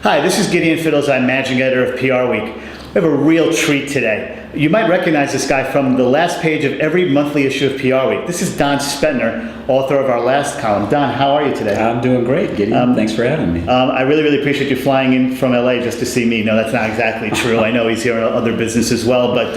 Hi, this is Gideon Fidelzeid, Managing Editor of PRWeek. We have a real treat today. You might recognize this guy from the last page of every monthly issue of PRWeek. This is Don Spetner, author of our last column. Don, how are you today? I'm doing great, Gideon. Thanks for having me. I really appreciate you flying in from LA just to see me. No, that's not exactly true. I know he's here on other business as well, but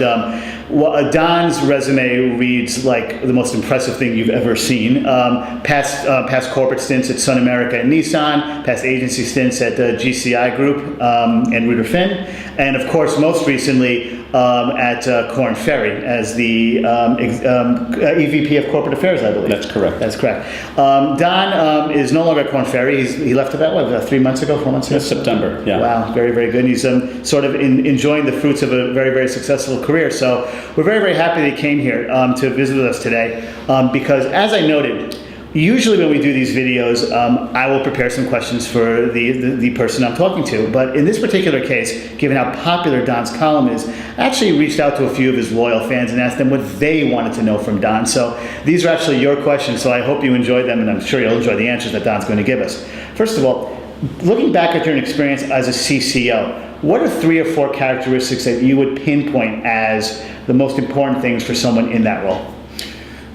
Don's resume reads like the most impressive thing you've ever seen. Past corporate stints at Sun America and Nissan, past agency stints at GCI Group and Reuter Finn, and of course, most recently at Korn Ferry as the EVP of Corporate Affairs, I believe. That's correct. That's correct. Don is no longer at Korn Ferry. He left about 3 months ago, 4 months ago? September, yeah. Wow, very good. He's sort of enjoying the fruits of a very successful career. So we're very happy that he came here to visit with us today because, as I noted, usually when we do these videos, I will prepare some questions for the person I'm talking to. But in this particular case, given how popular Don's column is, I actually reached out to a few of his loyal fans and asked them what they wanted to know from Don. So these are actually your questions, so I hope you enjoyed them, and I'm sure you'll enjoy the answers that Don's going to give us. First of all, looking back at your experience as a CCO, what are 3 or 4 characteristics that you would pinpoint as the most important things for someone in that role?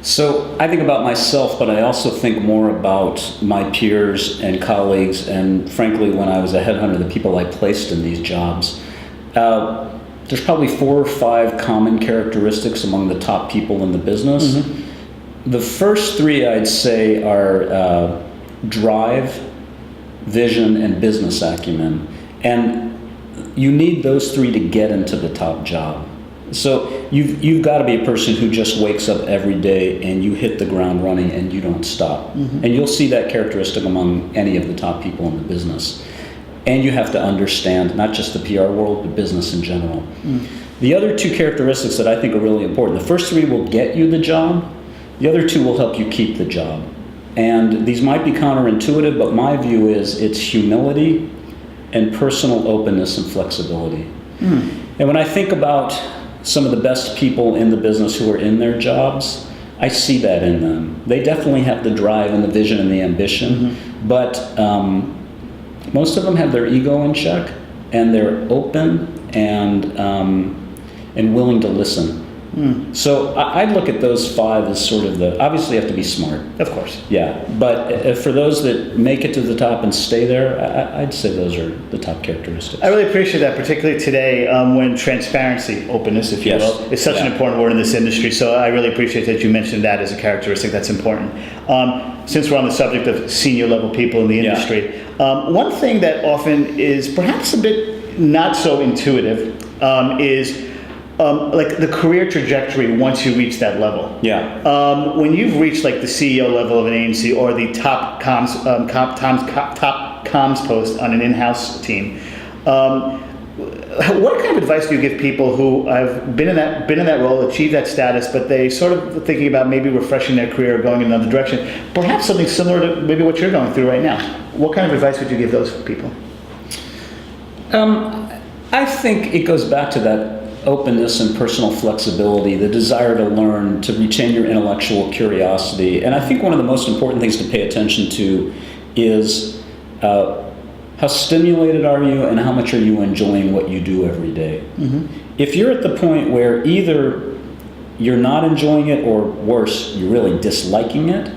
So I think about myself, but I also think more about my peers and colleagues, and frankly, when I was a headhunter, the people I placed in these jobs. There's probably 4 or 5 common characteristics among the top people in the business. Mm-hmm. The first 3 I'd say are drive, vision, and business acumen. And you need those 3 to get into the top job. So you've got to be a person who just wakes up every day and you hit the ground running and you don't stop. Mm-hmm. And you'll see that characteristic among any of the top people in the business. And you have to understand not just the PR world, but business in general. Mm. The other 2 characteristics that I think are really important, the first 3 will get you the job, the other 2 will help you keep the job. And these might be counterintuitive, but my view is it's humility and personal openness and flexibility. Mm. And when I think about some of the best people in the business who are in their jobs, I see that in them. They definitely have the drive and the vision and the ambition, mm-hmm. but most of them have their ego in check, and they're open and willing to listen. Mm. So I'd look at those 5 as sort of obviously you have to be smart. Of course. Yeah, but for those that make it to the top and stay there, I'd say those are the top characteristics. I really appreciate that, particularly today when transparency, openness, if you will, is such an important word in this industry. So I really appreciate that you mentioned that as a characteristic that's important. Since we're on the subject of senior level people in the industry, one thing that often is perhaps a bit not so intuitive is like the career trajectory once you reach that level. Yeah. When you've reached like the CEO level of an agency or the top comms post on an in-house team, what kind of advice do you give people who have been in that role, achieved that status, but they sort of thinking about maybe refreshing their career or going in another direction, perhaps something similar to maybe what you're going through right now? What kind of advice would you give those people? I think it goes back to that openness and personal flexibility, the desire to learn, to retain your intellectual curiosity. And I think one of the most important things to pay attention to is how stimulated are you and how much are you enjoying what you do every day. Mm-hmm. If you're at the point where either you're not enjoying it or worse, you're really disliking it,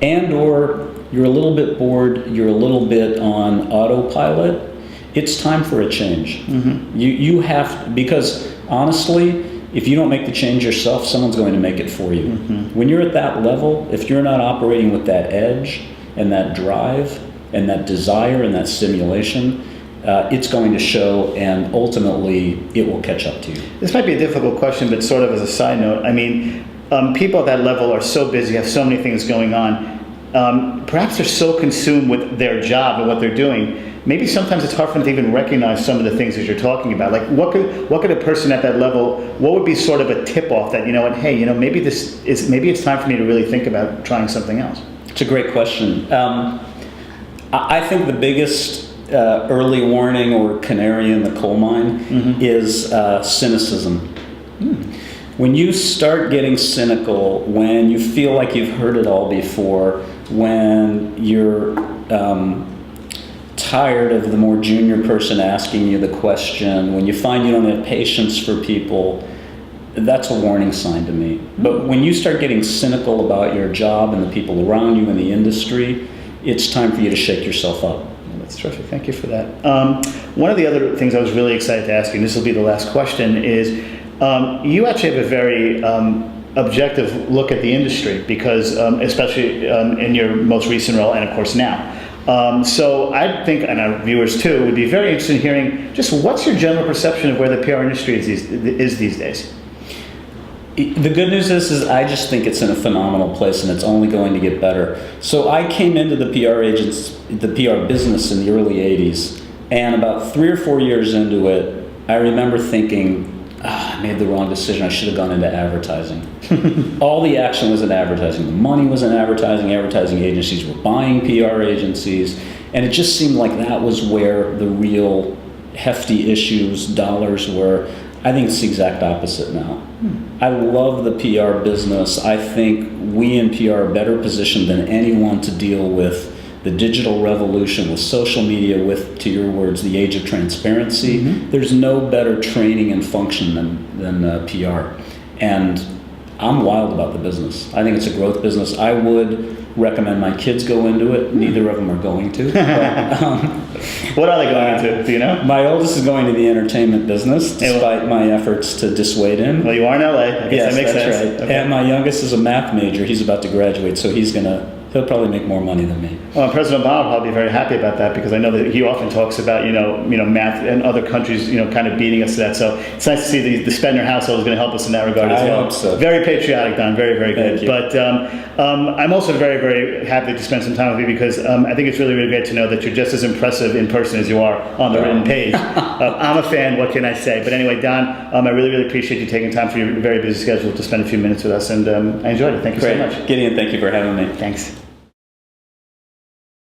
and or you're a little bit bored, you're a little bit on autopilot, it's time for a change. Mm-hmm. You have, because honestly, if you don't make the change yourself, someone's going to make it for you. Mm-hmm. When you're at that level, if you're not operating with that edge and that drive and that desire and that stimulation, it's going to show, and ultimately it will catch up to you. This might be a difficult question, but sort of as a side note, I mean, people at that level are so busy, have so many things going on. Perhaps they're so consumed with their job and what they're doing, maybe sometimes it's hard for them to even recognize some of the things that you're talking about. Like what could a person at that level, what would be sort of a tip-off that, hey, maybe it's time for me to really think about trying something else? It's a great question. I think the biggest early warning or canary in the coal mine mm-hmm. is cynicism. Mm. When you start getting cynical, when you feel like you've heard it all before, when you're tired of the more junior person asking you the question, when you find you don't have patience for people, that's a warning sign to me. But when you start getting cynical about your job and the people around you in the industry, it's time for you to shake yourself up. That's terrific. Thank you for that. One of the other things I was really excited to ask you, and this will be the last question, is you actually have a very objective look at the industry, because especially in your most recent role and of course now. So I think, and our viewers too, would be very interested in hearing just what's your general perception of where the PR industry is these days? The good news is I just think it's in a phenomenal place, and it's only going to get better. So I came into the PR business in the early 80s, and about 3 or 4 years into it, I remember thinking, I made the wrong decision. I should have gone into advertising. All the action was in advertising. The money was in advertising. Advertising agencies were buying PR agencies, and it just seemed like that was where the real hefty issues, dollars were. I think it's the exact opposite now. I love the PR business. I think we in PR are better positioned than anyone to deal with the digital revolution, with social media, with, to your words, the age of transparency. There's no better training and function than PR. And I'm wild about the business. I think it's a growth business. I would recommend my kids go into it. Neither of them are going to. But, what are they going into? Do you know? My oldest is going to the entertainment business, despite my efforts to dissuade him. Well, you are in LA. I guess Yes, that makes that's sense. right. Okay. And my youngest is a math major. He's about to graduate, so he'll probably make more money than me. Well, and President Obama will probably be very happy about that, because I know that he often talks about, math and other countries, kind of beating us to that. So it's nice to see the Spetner household is going to help us in that regard as I well. hope so. Very patriotic, Don. Very, very good. Thank you. But I'm also very, very happy to spend some time with you, because I think it's really, really great to know that you're just as impressive in person as you are on the written page. I'm a fan. What can I say? But anyway, Don, I really, really appreciate you taking time for your very busy schedule to spend a few minutes with us, and I enjoyed it. Thank you so much. Gideon, thank you for having me. Thanks.